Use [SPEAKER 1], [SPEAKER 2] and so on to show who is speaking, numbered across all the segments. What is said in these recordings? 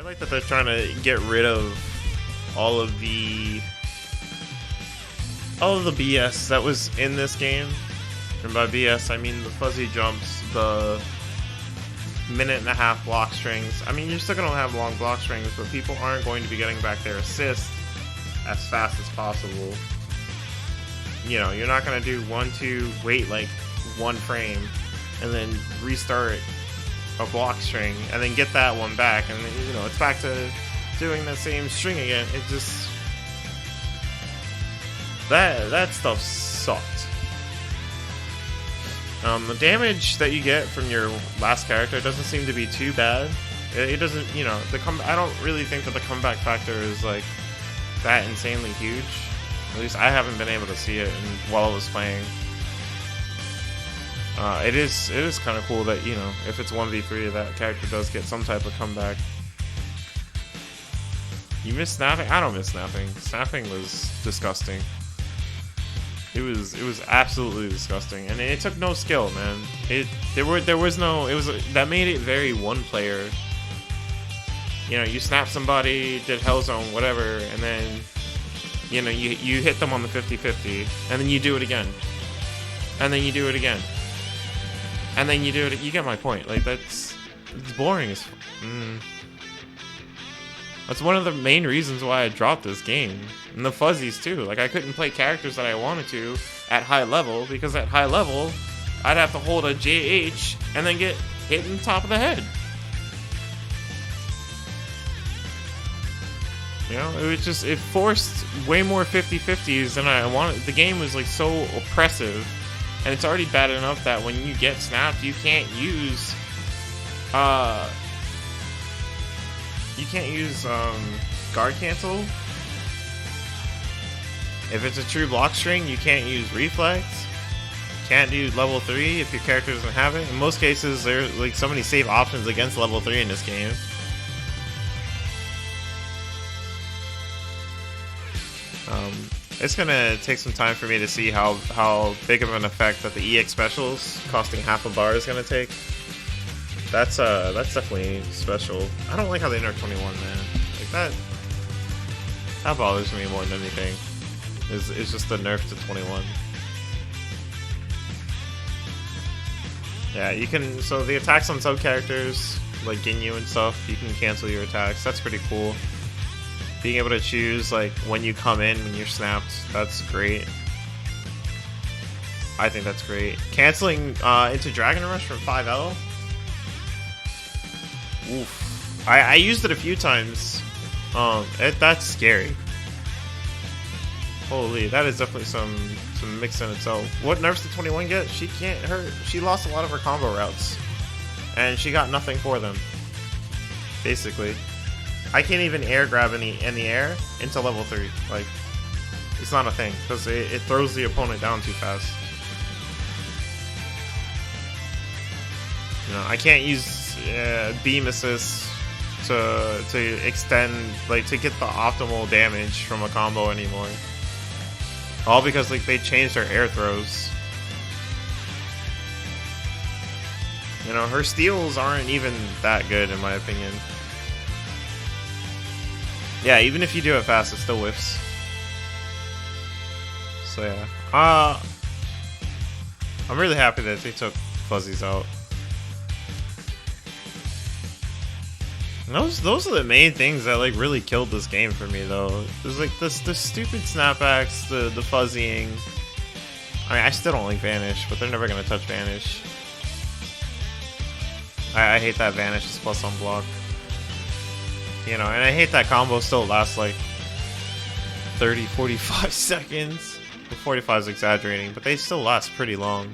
[SPEAKER 1] I like that they're trying to get rid of all of the BS that was in this game. And by BS, I mean the fuzzy jumps, the minute-and-a-half block strings. I mean, you're still going to have long block strings, but people aren't going to be getting back their assist as fast as possible. You know, you're not going to do 1-2, wait like one frame, and then restart a block string, and then get that one back, and then, you know, it's back to doing the same string again. It just... That stuff sucked. The damage that you get from your last character doesn't seem to be too bad. It doesn't, you know, I don't really think that the comeback factor is like that insanely huge. At least I haven't been able to see it while I was playing. It is kind of cool that, you know, if it's 1v3, that character does get some type of comeback. You miss snapping? I don't miss snapping. Snapping was disgusting. It was absolutely disgusting, and it took no skill, man. That made it very one player. You know, you snap somebody, did Hellzone, whatever, and then, you know, you hit them on the 50-50, and then you do it again, and then you do it again, and then you do it. You get my point. Like, it's boring as. That's one of the main reasons why I dropped this game. And the fuzzies too. Like, I couldn't play characters that I wanted to at high level, because at high level, I'd have to hold a JH and then get hit in the top of the head. You know, it forced way more 50-50s than I wanted. The game was like so oppressive, and it's already bad enough that when you get snapped, you can't use guard cancel. If it's a true block string, you can't use reflex. Can't do level 3 if your character doesn't have it. In most cases, there's like so many safe options against level 3 in this game. It's gonna take some time for me to see how big of an effect that the EX specials costing half a bar is gonna take. That's definitely special. I don't like how they nerfed 21, man. Like that bothers me more than anything. It's just the nerf to 21. Yeah, you can. So the attacks on sub characters like Ginyu and stuff, you can cancel your attacks. That's pretty cool. Being able to choose like when you come in when you're snapped, that's great. I think that's great. Canceling into Dragon Rush from 5L. Oof. I used it a few times. That's scary. Holy, that is definitely some mix in itself. What nerfs did 21 get? She lost a lot of her combo routes, and she got nothing for them. Basically, I can't even air grab in the air into level 3. Like, it's not a thing because it throws the opponent down too fast. You know, I can't use beam assist to extend, like, to get the optimal damage from a combo anymore. All because like they changed their air throws. You know, her steals aren't even that good in my opinion. Yeah, even if you do it fast, it still whiffs. So yeah, I'm really happy that they took fuzzies out. Those are the main things that like really killed this game for me though. There's like the stupid snapbacks, the fuzzying. I mean, I still don't like Vanish, but they're never gonna touch Vanish. I hate that Vanish is plus on block. You know, and I hate that combo still lasts like 30-45 seconds. The 45 is exaggerating, but they still last pretty long.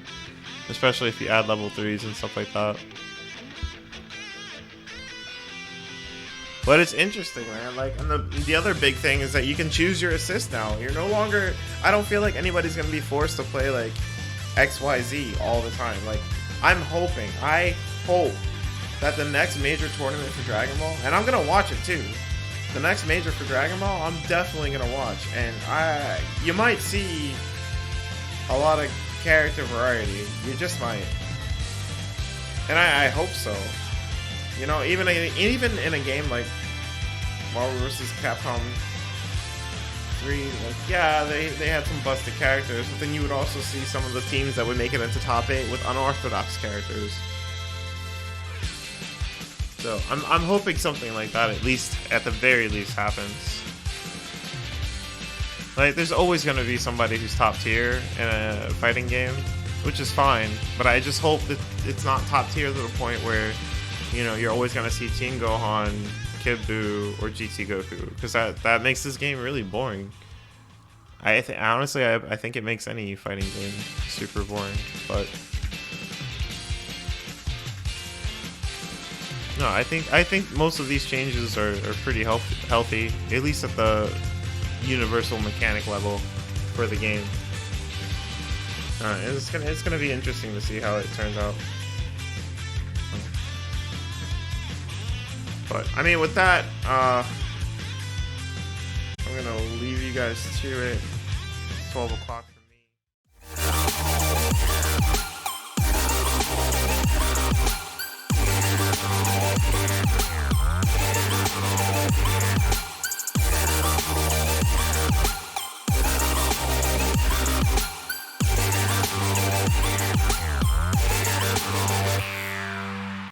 [SPEAKER 1] Especially if you add level 3s and stuff like that. But it's interesting, man. Like, and the other big thing is that you can choose your assist now. You're no longer... I don't feel like anybody's going to be forced to play, like, XYZ all the time. Like, I hope that the next major tournament for Dragon Ball... And I'm going to watch it, too. The next major for Dragon Ball, I'm definitely going to watch. And you might see a lot of character variety. You just might. And I hope so. You know, even in a game like Marvel vs. Capcom 3, like, yeah, they had some busted characters, but then you would also see some of the teams that would make it into top 8 with unorthodox characters. So I'm hoping something like that at the very least happens. Like, there's always going to be somebody who's top tier in a fighting game, which is fine, but I just hope that it's not top tier to the point where, you know, you're always going to see Teen Gohan, Kid Buu, or GT Goku, because that makes this game really boring. Honestly, I think it makes any fighting game super boring, but no, I think most of these changes are pretty healthy, at least at the universal mechanic level for the game. It's gonna be interesting to see how it turns out. But I mean, with that, I'm gonna leave you guys to it. It's 12 o'clock.